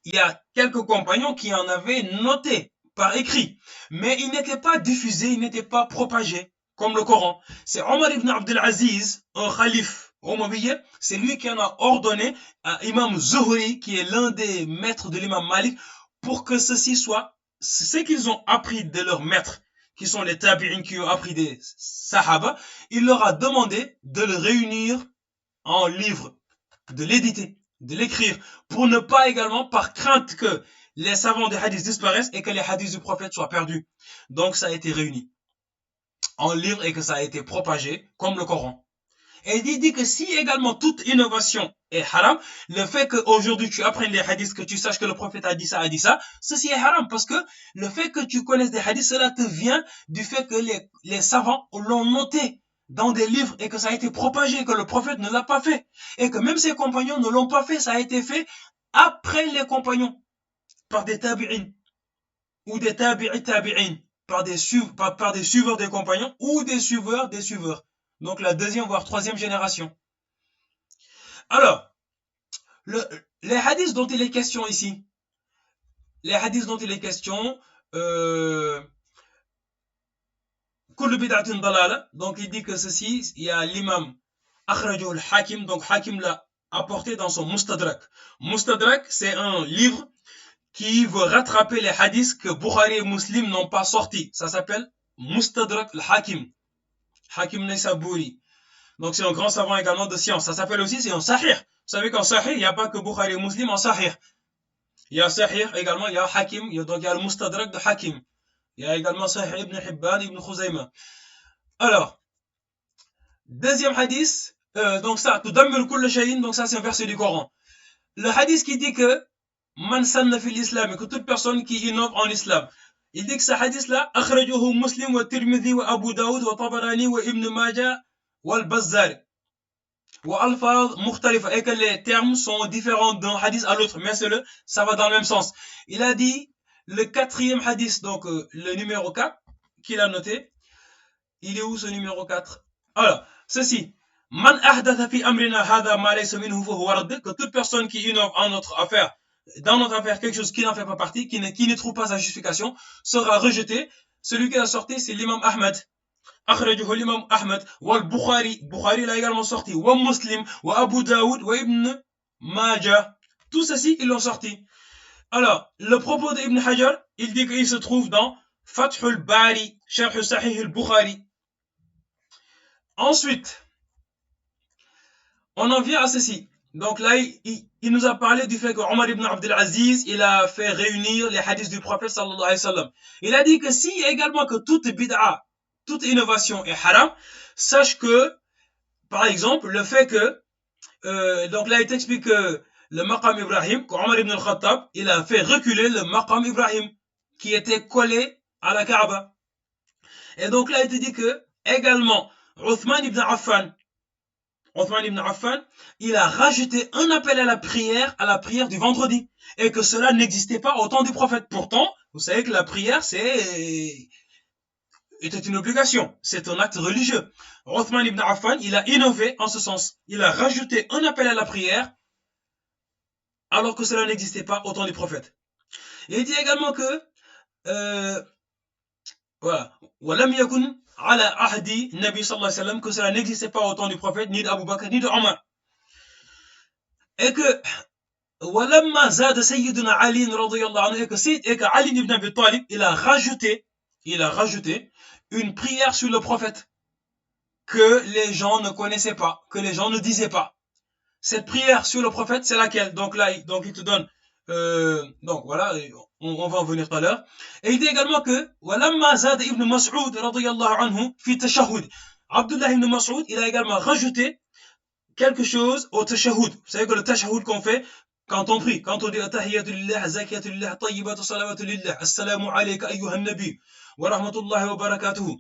il y a quelques compagnons qui en avaient noté par écrit, mais il n'était pas diffusé, il n'était pas propagé, comme le Coran. C'est Omar ibn Abdel Aziz, un calife omeyyade, c'est lui qui en a ordonné à Imam Zuhri, qui est l'un des maîtres de l'imam Malik, pour que ceci soit ce qu'ils ont appris de leur maître, qui sont les tabi'in qui ont appris des sahaba. Il leur a demandé de le réunir en livre, de l'éditer, de l'écrire, pour ne pas également, par crainte que les savants des hadiths disparaissent et que les hadiths du prophète soient perdus. Donc ça a été réuni en livre et que ça a été propagé comme le Coran. Et il dit que si également toute innovation est haram, le fait qu'aujourd'hui tu apprennes les hadiths, que tu saches que le prophète a dit ça, ceci est haram, parce que le fait que tu connaisses des hadiths, cela te vient du fait que les savants l'ont noté dans des livres et que ça a été propagé, que le prophète ne l'a pas fait. Et que même ses compagnons ne l'ont pas fait, ça a été fait après les compagnons, par des tabi'in, ou des tabi'in, par des suiveurs des compagnons, ou des suiveurs des suiveurs. Donc la deuxième voire troisième génération. Alors, le, les hadiths dont il est question ici, les hadiths dont il est question, Kullu bid'atin dalala, donc il dit que ceci, il y a l'imam Akhrajahu al-Hakim, donc Hakim l'a apporté dans son Mustadrak. Mustadrak, c'est un livre qui veut rattraper les hadiths que Bukhari et Muslim n'ont pas sortis. Ça s'appelle Mustadrak al-Hakim, Hakim Naysaburi. Donc c'est un grand savant également de science. Ça s'appelle aussi, c'est un Sahih. Vous savez qu'en Sahih, il n'y a pas que Bukhari et Muslim en Sahih. Il y a Sahih également, il y a Hakim, donc il y a le Mustadrak de Hakim. Il y a également Sahih ibn Hibban, ibn Khuzayma. Alors, deuxième hadith, donc ça, tudammir kull shay'in, donc ça c'est un verset du Coran. Le hadith qui dit que man sanna fil islam, que toute personne qui innove en islam. Il dit que ce hadith là, akhrajahu Muslim wa Tirmidhi wa Abu Daoud wa Tabarani wa Ibn Majah wa al-Bazzar. Wa alfaz mukhtalifa, et que les termes sont différents d'un hadith à l'autre, mais ça va dans le même sens. Il a dit le quatrième hadith, donc le numéro 4 qu'il a noté. Il est où ce numéro 4? Alors, ceci. Man ahdatha fi amrina hadha ma laysa minhu fa huwa radd, que toute personne qui innove en notre affaire, dans notre affaire, quelque chose qui n'en fait pas partie, qui ne trouve pas sa justification, sera rejeté. Celui qui l'a sorti, c'est l'imam Ahmad. Akhrajahu l'imam Ahmad, wa al-Bukhari. Bukhari l'a également sorti, wa Muslim, wa Abu Daoud, wa Ibn Majah. Tout ceci, ils l'ont sorti. Alors, le propos d'Ibn Hajar, il dit qu'il se trouve dans Fathul Bari, Sharh Sahih al-Bukhari. Ensuite, on en vient à ceci. Donc là, il nous a parlé du fait que Omar ibn Abdel Aziz, il a fait réunir les hadiths du prophète sallallahu alayhi wa sallam. Il a dit que si également que toute bid'a, toute innovation est haram, sache que, par exemple, le fait que, donc là il t'explique que le maqam Ibrahim, qu'Omar ibn al-Khattab, il a fait reculer le maqam Ibrahim, qui était collé à la Kaaba. Et donc là il te dit que, également, Uthman ibn Affan, il a rajouté un appel à la prière du vendredi. Et que cela n'existait pas au temps du prophète. Pourtant, vous savez que la prière, était une obligation. C'est un acte religieux. Uthman ibn Affan, il a innové en ce sens. Il a rajouté un appel à la prière, alors que cela n'existait pas au temps du prophète. Et il dit également que, voilà, walam yakun ala ahdi Nabi sallallahu alayhi wa sallam, que cela n'existait pas au temps du prophète, ni d'Abu Bakr, ni de Omar. Et que, walamma zad sayyiduna Ali radiyallahu anhu, et que Ali ibn Abi Talib, il a rajouté une prière sur le prophète, que les gens ne connaissaient pas, que les gens ne disaient pas. Cette prière sur le prophète, c'est laquelle? Donc là, donc il te donne, donc voilà, on va en venir tout à l'heure. Et il dit également que, walamma zad ibn Mas'ud radiyallahu anhu fi tashahhud. Abdullah ibn Mas'ud, il a également rajouté quelque chose au tashahhud. Vous savez que le tashahhud qu'on fait quand on prie, quand on dit tahiyatu lillah, zakiyatu lillah, tayyibatu salawatu lillah, assalamu alayka ayyuhan nabi, wa rahmatullahi wa barakatuhu,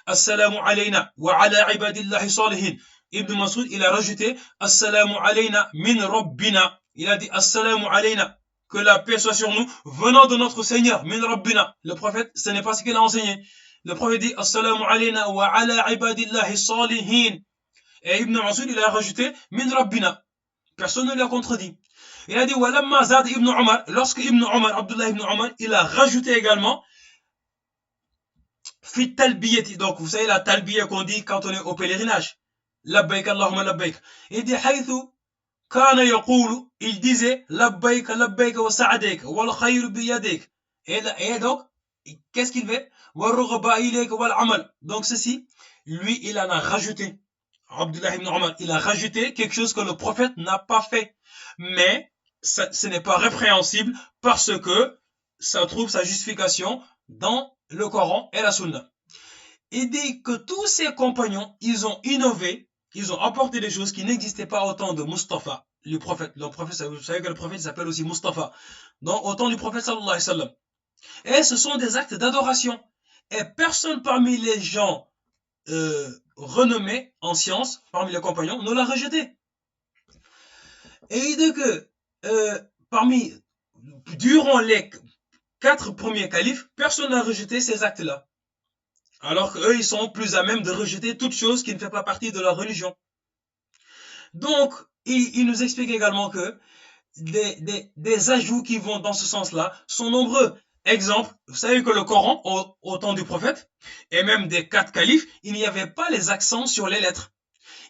assalamu alayna wa ala ibadillahi salihin. Ibn Mas'ud, il a rajouté assalamu alayna min rabbina. Il a dit assalamu alayna, que la paix soit sur nous, venant de notre Seigneur, min rabbina. Le prophète, ce n'est pas ce qu'il a enseigné. Le prophète dit assalamu alayna wa ala ibadillahi salihin. Et Ibn Mas'ud, il a rajouté min rabbina. Personne ne l'a contredit. Il a dit Walamma Zad ibn Omar, lorsque Ibn Omar, Abdullah ibn Omar, il a rajouté également Fit talbiyati. Donc vous savez la talbiya qu'on dit quand on est au pèlerinage. Labbaik Allahumma labbaik. Il dit Haythu kana yaqulu, il disait Labbaik labbaik wa sa'adaik wal khayru biyadaik. Et donc, qu'est-ce qu'il fait Wa ilayk wal amal. Donc ceci, lui, il en a rajouté. Abdullah ibn Omar, il a rajouté quelque chose que le prophète n'a pas fait. Mais ce n'est pas répréhensible parce que ça trouve sa justification dans le Coran et la Sunna. Il dit que tous ses compagnons, ils ont innové, ils ont apporté des choses qui n'existaient pas au temps de Mustafa, le prophète. Vous savez que le prophète s'appelle aussi Mustafa. Donc au temps du prophète sallallahu alayhi wa sallam. Et ce sont des actes d'adoration. Et personne parmi les gens renommés en science, parmi les compagnons, ne l'a rejeté. Et il dit que durant les 4 premiers califes, personne n'a rejeté ces actes-là. Alors qu'eux, ils sont plus à même de rejeter toute chose qui ne fait pas partie de leur religion. Donc, il nous explique également que des ajouts qui vont dans ce sens-là sont nombreux. Exemple, vous savez que le Coran, au temps du prophète, et même des 4 califes, il n'y avait pas les accents sur les lettres.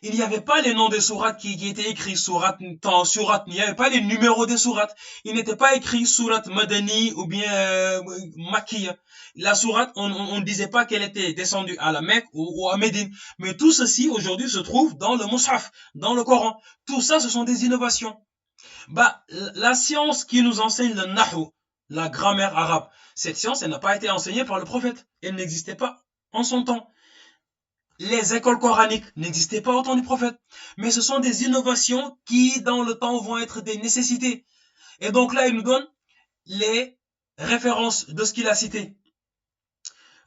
Il n'y avait pas les noms des sourates qui étaient écrits, sourate, il n'y avait pas les numéros des sourates. Il n'était pas écrit sourate Madani ou bien Makkiya. La sourate, on ne disait pas qu'elle était descendue à la Mecque ou à Médine. Mais tout ceci, aujourd'hui, se trouve dans le Mus'haf, dans le Coran. Tout ça, ce sont des innovations. La science qui nous enseigne le Nahu, la grammaire arabe, cette science, elle n'a pas été enseignée par le prophète. Elle n'existait pas en son temps. Les écoles coraniques n'existaient pas au temps du prophète. Mais ce sont des innovations qui, dans le temps, vont être des nécessités. Et donc là, il nous donne les références de ce qu'il a cité.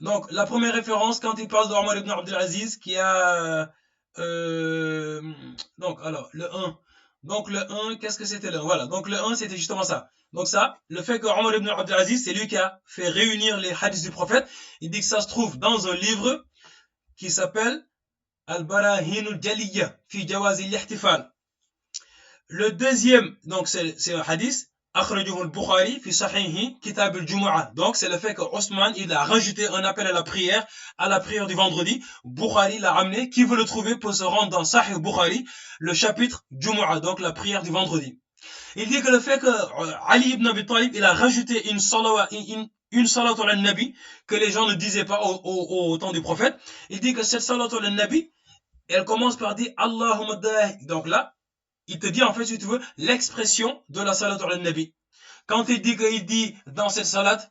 Donc, la première référence, quand il parle d'Omar ibn Abdelaziz, qui a... donc, alors, le 1. Donc, le 1, qu'est-ce que c'était le 1 Voilà, donc le 1, c'était justement ça. Donc ça, le fait que Omar ibn Abdelaziz, c'est lui qui a fait réunir les hadiths du prophète. Il dit que ça se trouve dans un livre qui s'appelle Al-Barahin al-Jaliyya fi Jawaz al-Ihtifal. Le deuxième, donc c'est un hadith, Akhrajahu al-Bukhari fi Sahihi Kitab al-Jumu'ah. Donc c'est le fait que Osman, il a rajouté un appel à la prière du vendredi. Bukhari l'a amené. Qui veut le trouver peut se rendre dans Sahih Bukhari, le chapitre Jumu'ah, donc la prière du vendredi. Il dit que le fait que Ali ibn Abi Talib, il a rajouté une salat al nabi que les gens ne disaient pas au temps du prophète. Il dit que cette salat al nabi, elle commence par dire Allahumma dahi. Donc là, il te dit en fait, si tu veux, l'expression de la salat al nabi. Quand il dit dans cette salat,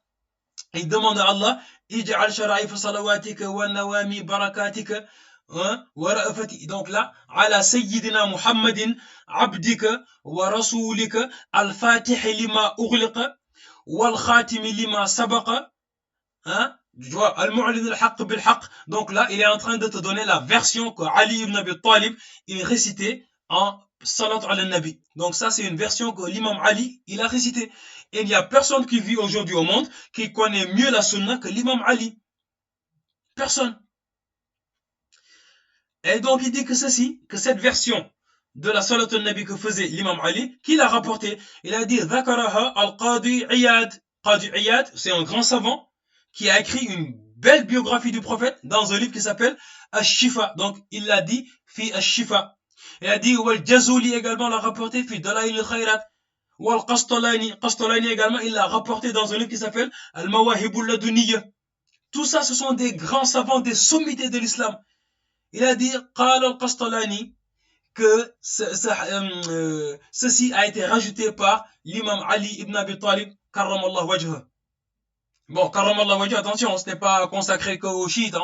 il demande à Allah, Ij'al shara'if salawatika wa nawami barakatika. Donc là, ala sayyidina Muhammadin abdika wa rasulika al-fatih lima ughliqa wal khatim lima sabaqa. Tu vois, al-mu'lin al-haqq bil-haqq. Donc là, il est en train de te donner la version que Ali ibn Abi Talib il récitait en salat al-nabi. Donc ça, c'est une version que l'imam Ali, il a récité. Et il n'y a personne qui vit aujourd'hui au monde qui connaît mieux la sunna que l'imam Ali. Personne. Et donc il dit que cette version de la salat al-nabi que faisait l'imam Ali, qu'il a rapporté, il a dit Dhakaraha al-Qadi Iyad. Qadi Iyad, c'est un grand savant qui a écrit une belle biographie du prophète dans un livre qui s'appelle Ash-Shifa. Donc il l'a dit fi Ash-Shifa. Il a dit Wal Jazuli également l'a rapporté fi Dalail al-Khayrat. Wal Qastalani également, il l'a rapporté dans un livre qui s'appelle Al-Mawahibul Laduniyya. Tout ça, ce sont des grands savants, des sommités de l'islam. Il a dit, Qala al-Qastalani, que ceci a été rajouté par l'imam Ali ibn Abi Talib, karramallah wajha. Bon, karramallah wajha, attention, ce n'est pas consacré qu'aux chiites.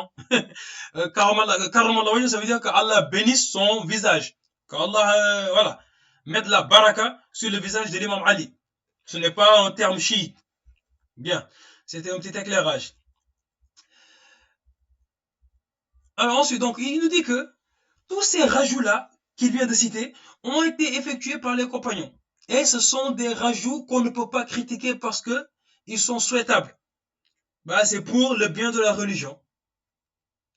Karramallah wajha, ça veut dire qu'Allah bénisse son visage. Qu'Allah, voilà, mette la baraka sur le visage de l'imam Ali. Ce n'est pas un terme chiite. Bien, c'était un petit éclairage. Alors ensuite, donc, il nous dit que tous ces rajouts-là qu'il vient de citer ont été effectués par les compagnons. Et ce sont des rajouts qu'on ne peut pas critiquer parce que ils sont souhaitables. C'est pour le bien de la religion.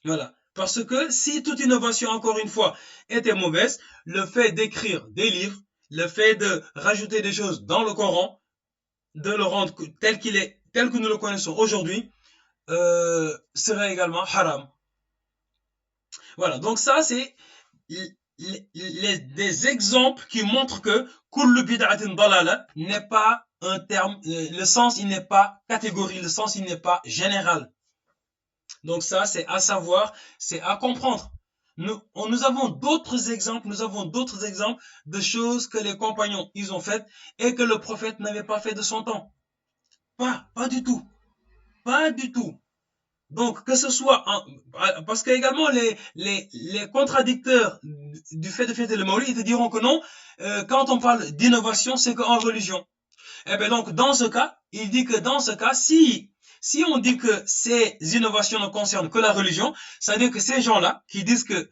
Voilà. Parce que si toute innovation, encore une fois, était mauvaise, le fait d'écrire des livres, le fait de rajouter des choses dans le Coran, de le rendre tel qu'il est, tel que nous le connaissons aujourd'hui, serait également haram. Voilà, donc ça c'est des exemples qui montrent que kullu bid'atin dalala n'est pas un terme, le sens il n'est pas catégorique, le sens il n'est pas général. Donc ça c'est à savoir, c'est à comprendre. Nous avons d'autres exemples, de choses que les compagnons ils ont faites et que le prophète n'avait pas fait de son temps. Pas du tout, pas du tout. Donc, que ce soit parce que également les contradicteurs du fait de fêter le Maulid, ils te diront que non, quand on parle d'innovation, c'est qu'en religion. Eh bien donc, dans ce cas, il dit que dans ce cas, si on dit que ces innovations ne concernent que la religion, ça veut dire que ces gens-là qui disent que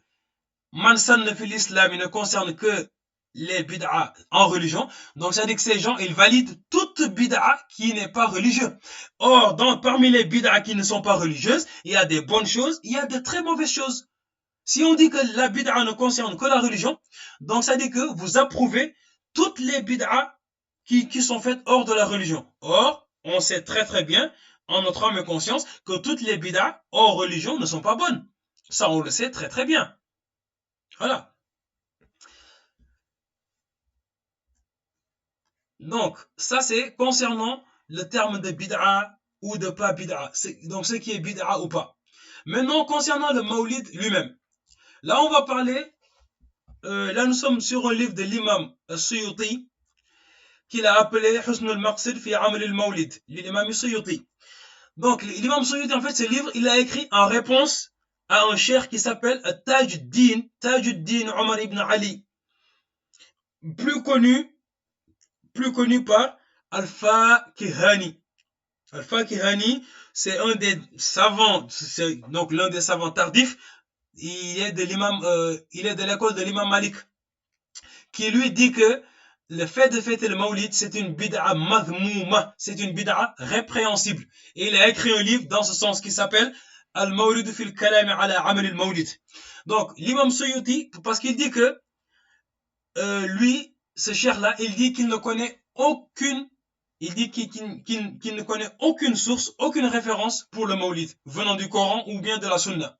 man sanna fil islam, il ne concerne que les bid'a en religion. Donc, ça dit que ces gens, ils valident toute bid'a qui n'est pas religieux. Or, parmi les bid'a qui ne sont pas religieuses, il y a des bonnes choses, il y a de très mauvaises choses. Si on dit que la bid'a ne concerne que la religion, donc ça dit que vous approuvez toutes les bid'a qui sont faites hors de la religion. Or, on sait très très bien, en notre âme et conscience, que toutes les bid'a hors religion ne sont pas bonnes. Ça, on le sait très très bien. Voilà. Donc, ça c'est concernant le terme de bid'a ou de pas bid'a. Donc, ce qui est bid'a ou pas. Maintenant, concernant le Maulid lui-même. Là, on va parler, là nous sommes sur un livre de l'imam Suyuti, qu'il a appelé Husn al-Maqsid fi Amal al-Maulid, l'imam Suyuti. Donc, l'imam Suyuti, en fait, ce livre, il l'a écrit en réponse à un cheikh qui s'appelle Tajuddin Omar ibn Ali, plus connu par Al-Fakihani. Al-Fakihani, c'est un des savants, c'est donc l'un des savants tardifs. Il est de l'école de l'imam Malik, qui lui dit que le fait de fêter le Maulid, c'est une bid'a madhmouma, c'est une bid'a répréhensible. Et il a écrit un livre dans ce sens qui s'appelle Al-Mawlid fil Kalam ala Amal al-Mawlid. Donc, l'imam Suyuti, parce qu'il dit que lui, ce cher-là, il dit qu'il ne connaît aucune ne connaît aucune source, aucune référence pour le Maulid, venant du Coran ou bien de la Sunna.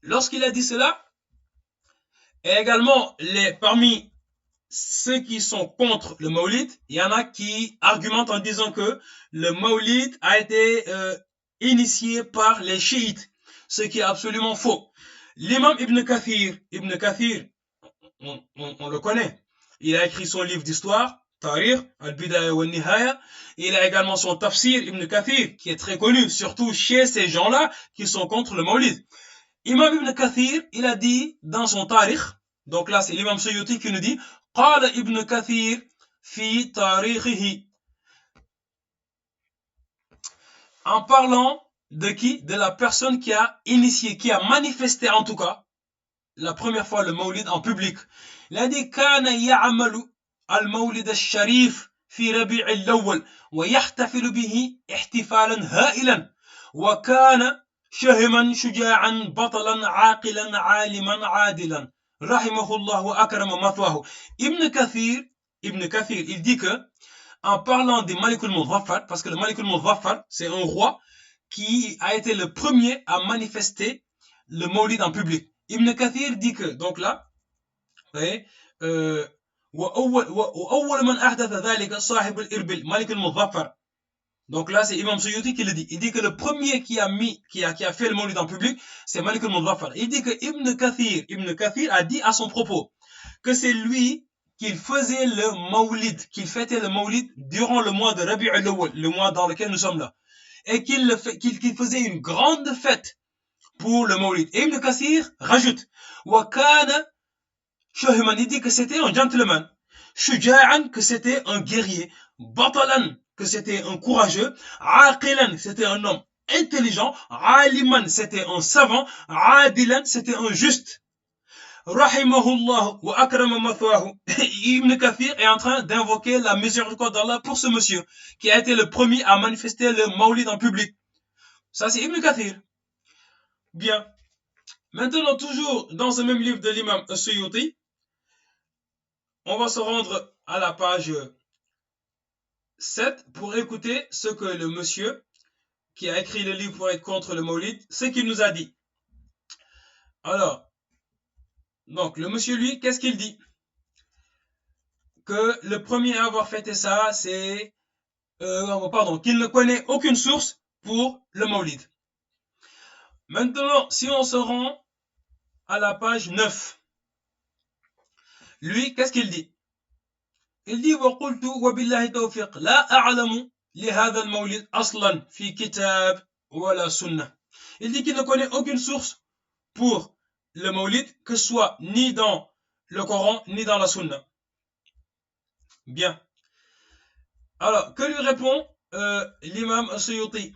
Lorsqu'il a dit cela, et également parmi ceux qui sont contre le Maulid, il y en a qui argumentent en disant que le Maulid a été initié par les chiites, ce qui est absolument faux. L'imam Ibn Kathir, on le connaît. Il a écrit son livre d'histoire, Tariq, Al-Bidaya wa Nihaya. Il a également son tafsir, Ibn Kathir, qui est très connu, surtout chez ces gens-là qui sont contre le Maulid. Imam Ibn Kathir, il a dit dans son Tariq, donc là c'est l'imam Suyuti qui nous dit, Qala Ibn Kathir fi tariqihi. En parlant de qui? De la personne qui a initié, qui a manifesté en tout cas, la première fois le Maulid en public. Il a dit كان يعمل المولد الشريف في ربيع الأول ويحتفل به احتفالا هائلا وكان شهما شجاعا بطلا عاقلا عالما عادلا رحمه الله وأكرم مثواه. Ibn Kathir, il dit que en parlant des Malik al-Muzaffar, parce que le Malik al-Muzaffar, c'est un roi qui a été le premier à manifester le Maulid en public. Ibn Kathir dit que, donc là, vous voyez, وأول من أحدث ذلك صاحب الإربل ملك المظفر. Donc là, c'est Imam Suyuti qui le dit. Il dit que le premier qui a fait le Maulid en public, c'est Malik al-Muzaffar. Il dit que Ibn Kathir a dit à son propos que c'est lui qu'il faisait le Maulid, qu'il fêtait le Maulid durant le mois de Rabi' al-Awwal, le mois dans lequel nous sommes là. Et qu'il faisait une grande fête pour le Maulid. Et Ibn Kathir rajoute, وَكَانَ شُهْمًا, il dit que c'était un gentleman. Shuja'an, que c'était un guerrier. Batalan, que c'était un courageux. Aqilan, c'était un homme intelligent. Aliman, c'était un savant. Adilan, c'était un juste. Rahimahullah wa akrama mathwahu. Ibn Kathir est en train d'invoquer la miséricorde d'Allah pour ce monsieur qui a été le premier à manifester le Maulid en public. Ça, c'est Ibn Kathir. Bien. Maintenant, toujours dans ce même livre de l'imam Suyuti, on va se rendre à la page 7 pour écouter ce que le monsieur qui a écrit le livre pour être contre le Maulid, ce qu'il nous a dit. Alors, donc le monsieur lui, qu'est-ce qu'il dit? Que le premier à avoir fêté ça, c'est qu'il ne connaît aucune source pour le Maulid. Maintenant, si on se rend à la page 9, lui, qu'est-ce qu'il dit? Il dit وقلت وبالله توفيق لا أعلم لهذا المولد أصلا في كتاب ولا سنة. Il dit qu'il ne connaît aucune source pour le Maulid, que ce soit ni dans le Coran ni dans la Sunna. Bien. Alors, que lui répond l'imam Suyuti?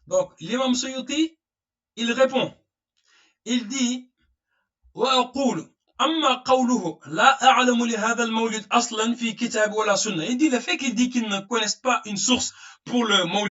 Donc, l'imam Suyuti, il répond. Il dit وأقول أما قوله لا أعلم لهذا المولد أصلا في كتاب ولا سنة. Il dit le fait qu'il dit qu'il ne connaisse pas une source pour le Maulid